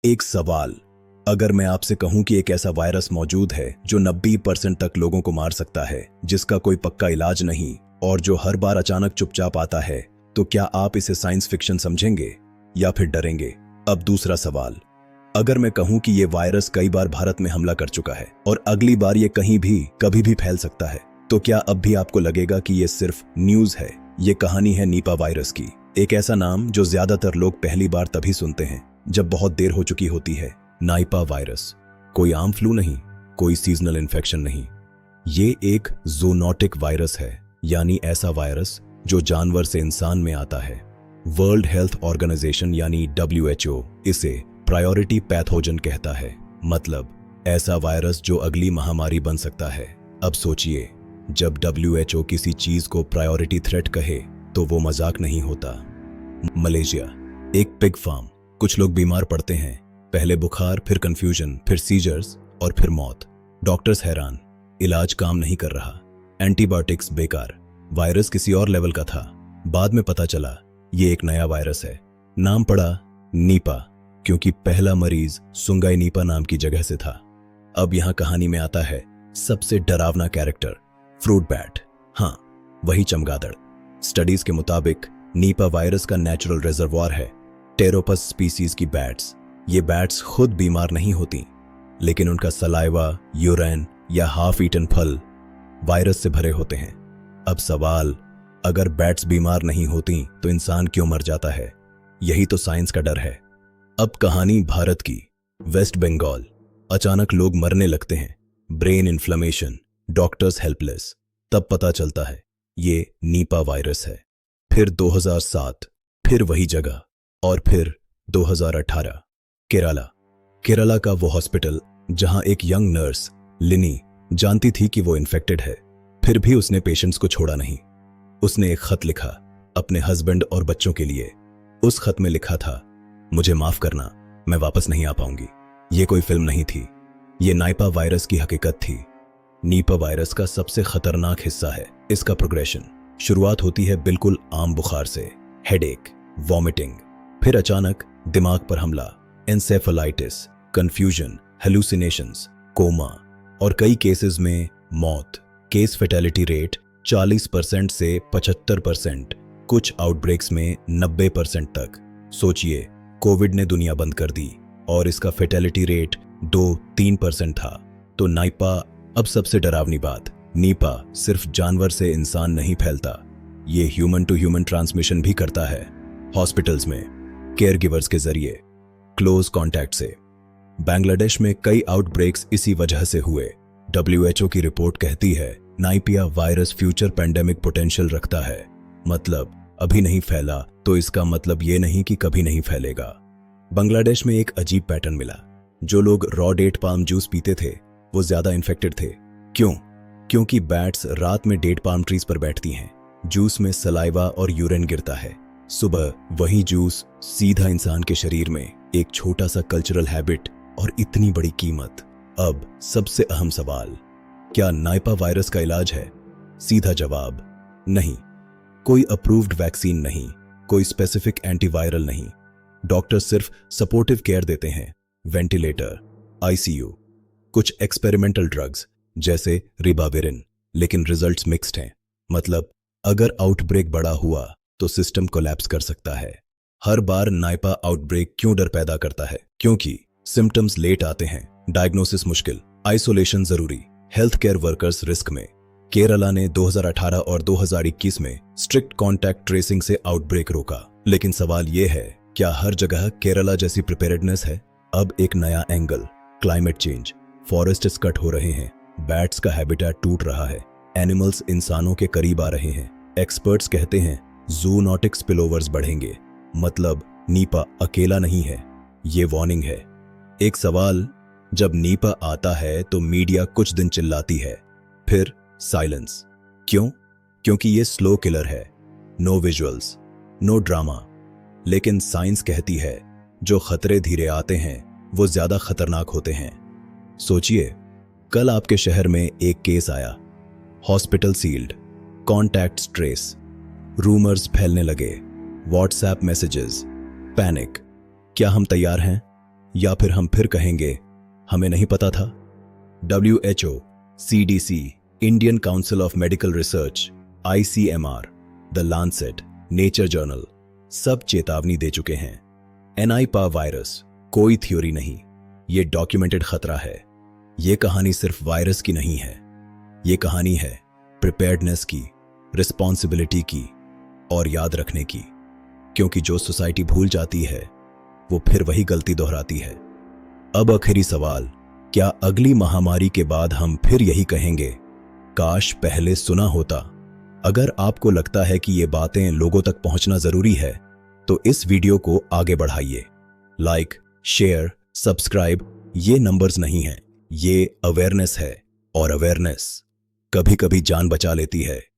एक सवाल, अगर मैं आपसे कहूं कि एक ऐसा वायरस मौजूद है जो 90% तक लोगों को मार सकता है, जिसका कोई पक्का इलाज नहीं और जो हर बार अचानक चुपचाप आता है, तो क्या आप इसे साइंस फिक्शन समझेंगे या फिर डरेंगे? अब दूसरा सवाल, अगर मैं कहूं कि ये वायरस कई बार भारत में हमला कर चुका है और अगली बार ये कहीं भी कभी भी फैल सकता है, तो क्या अब भी आपको लगेगा कि ये सिर्फ न्यूज है? ये कहानी है निपा वायरस की, एक ऐसा नाम जो ज्यादातर लोग पहली बार तभी सुनते हैं जब बहुत देर हो चुकी होती है। नाइपा वायरस कोई आम फ्लू नहीं, कोई सीजनल इन्फेक्शन नहीं, ये एक ज़ूनोटिक वायरस है, यानी ऐसा वायरस जो जानवर से इंसान में आता है। वर्ल्ड हेल्थ ऑर्गेनाइजेशन यानी WHO इसे प्रायोरिटी पैथोजन कहता है, मतलब ऐसा वायरस जो अगली महामारी बन सकता है। अब सोचिए, जब WHO किसी चीज को प्रायोरिटी थ्रेट कहे तो वो मजाक नहीं होता। मलेशिया, एक पिग फार्म, कुछ लोग बीमार पड़ते हैं, पहले बुखार, फिर कंफ्यूजन, फिर सीजर्स और फिर मौत। डॉक्टर्स हैरान, इलाज काम नहीं कर रहा, एंटीबायोटिक्स बेकार, वायरस किसी और लेवल का था। बाद में पता चला ये एक नया वायरस है, नाम पड़ा नीपा, क्योंकि पहला मरीज सुंगाई नीपा नाम की जगह से था। अब यहां कहानी में आता है सबसे डरावना कैरेक्टर, फ्रूट बैट। हाँ, वही चमगादड़। स्टडीज के मुताबिक नीपा वायरस का नेचुरल रिजर्वॉयर है टेरोपस स्पीसीज की बैट्स। ये बैट्स खुद बीमार नहीं होती, लेकिन उनका सलाइवा, यूरिन या हाफ ईटन फल वायरस से भरे होते हैं। अब सवाल, अगर बैट्स बीमार नहीं होती तो इंसान क्यों मर जाता है? यही तो साइंस का डर है। अब कहानी भारत की, वेस्ट बंगाल। अचानक लोग मरने लगते हैं, ब्रेन इन्फ्लेमेशन, डॉक्टर्स हेल्पलेस। तब पता चलता है ये नीपा वायरस है। फिर 2007, फिर वही जगह, और फिर 2018 केरला का वो हॉस्पिटल जहां एक यंग नर्स लिनी जानती थी कि वो इन्फेक्टेड है, फिर भी उसने पेशेंट्स को छोड़ा नहीं। उसने एक खत लिखा अपने हस्बैंड और बच्चों के लिए। उस खत में लिखा था, मुझे माफ करना, मैं वापस नहीं आ पाऊंगी। ये कोई फिल्म नहीं थी, ये नाइपा वायरस की हकीकत थी। नीपा वायरस का सबसे खतरनाक हिस्सा है इसका प्रोग्रेशन। शुरुआत होती है बिल्कुल आम बुखार से, हेडेक, वॉमिटिंग, फिर अचानक दिमाग पर हमला, एन्सेफेलाइटिस, कंफ्यूजन, हेलुसिनेशंस, कोमा और कई केसेस में मौत। केस फैटेलिटी रेट 40% से 75%, कुछ आउटब्रेक्स में 90% तक। सोचिए, कोविड ने दुनिया बंद कर दी और इसका फैटेलिटी रेट 2-3% था। तो नाइपा, अब सबसे डरावनी बात, नीपा सिर्फ जानवर से इंसान नहीं फैलता, ये ह्यूमन टू ह्यूमन ट्रांसमिशन भी करता है। हॉस्पिटल्स में, केयरगिवर्स के जरिए, क्लोज कॉन्टैक्ट से। बांग्लादेश में कई आउटब्रेक्स इसी वजह से हुए। WHO की रिपोर्ट कहती है नाइपिया वायरस फ्यूचर पैंडेमिक पोटेंशियल रखता है। मतलब अभी नहीं फैला तो इसका मतलब ये नहीं कि कभी नहीं फैलेगा। बांग्लादेश में एक अजीब पैटर्न मिला, जो लोग रॉ डेट पाम जूस पीते थे वो ज्यादा इन्फेक्टेड थे। क्यों? क्योंकि बैट्स रात में डेट पाम ट्रीज पर बैठती हैं, जूस में सलाइवा और यूरिन गिरता है, सुबह वही जूस सीधा इंसान के शरीर में। एक छोटा सा कल्चरल हैबिट और इतनी बड़ी कीमत। अब सबसे अहम सवाल, क्या नाइपा वायरस का इलाज है? सीधा जवाब, नहीं। कोई अप्रूव्ड वैक्सीन नहीं, कोई स्पेसिफिक एंटीवायरल नहीं। डॉक्टर सिर्फ सपोर्टिव केयर देते हैं, वेंटिलेटर, ICU, कुछ एक्सपेरिमेंटल ड्रग्स जैसे रिबाविरिन, लेकिन रिजल्ट्स मिक्स्ड हैं। मतलब अगर आउटब्रेक बड़ा हुआ तो सिस्टम कोलैप्स कर सकता है। हर बार नाइपा आउटब्रेक क्यों डर पैदा करता है? क्योंकि सिम्टम्स लेट आते हैं, डायग्नोसिस मुश्किल, आइसोलेशन जरूरी, हेल्थ केयर वर्कर्स रिस्क में। केरला ने 2018 और 2021 में स्ट्रिक्ट कॉन्टैक्ट ट्रेसिंग से आउटब्रेक रोका, लेकिन सवाल यह है, क्या हर जगह केरला जैसी प्रिपेयर्डनेस है? अब एक नया angle, climate change. Forests cut हो रहे हैं, बैट्स का हैबिटेट टूट रहा है, एनिमल्स इंसानों के करीब आ रहे हैं। एक्सपर्ट्स कहते हैं ज़ूनोटिक स्पिलओवर्स बढ़ेंगे। मतलब नीपा अकेला नहीं है, ये वार्निंग है। एक सवाल, जब नीपा आता है तो मीडिया कुछ दिन चिल्लाती है, फिर साइलेंस। क्यों? क्योंकि ये स्लो किलर है, नो विजुअल्स, नो ड्रामा। लेकिन साइंस कहती है जो खतरे धीरे आते हैं वो ज्यादा खतरनाक होते हैं। सोचिए, कल आपके शहर में एक केस आया, hospital sealed, contacts trace, rumours फैलने लगे, व्हाट्सएप मैसेजेस, पैनिक। क्या हम तैयार हैं? या फिर हम फिर कहेंगे हमें नहीं पता था? WHO, CDC, Indian council of medical research, ICMR, the Lancet, nature journal सब चेतावनी दे चुके हैं। एनाइपा वायरस कोई थ्योरी नहीं, ये डॉक्यूमेंटेड खतरा है। ये कहानी सिर्फ वायरस की नहीं है, ये कहानी है प्रिपेयर्डनेस की, रिस्पॉन्सिबिलिटी की और याद रखने की। क्योंकि जो सोसाइटी भूल जाती है वो फिर वही गलती दोहराती है। अब आखिरी सवाल, क्या अगली महामारी के बाद हम फिर यही कहेंगे काश पहले सुना होता? अगर आपको लगता है कि ये बातें लोगों तक पहुंचना जरूरी है तो इस वीडियो को आगे बढ़ाइए। लाइक, शेयर, सब्सक्राइब ये नंबर्स नहीं हैं, ये अवेयरनेस है और अवेयरनेस कभी कभी जान बचा लेती है।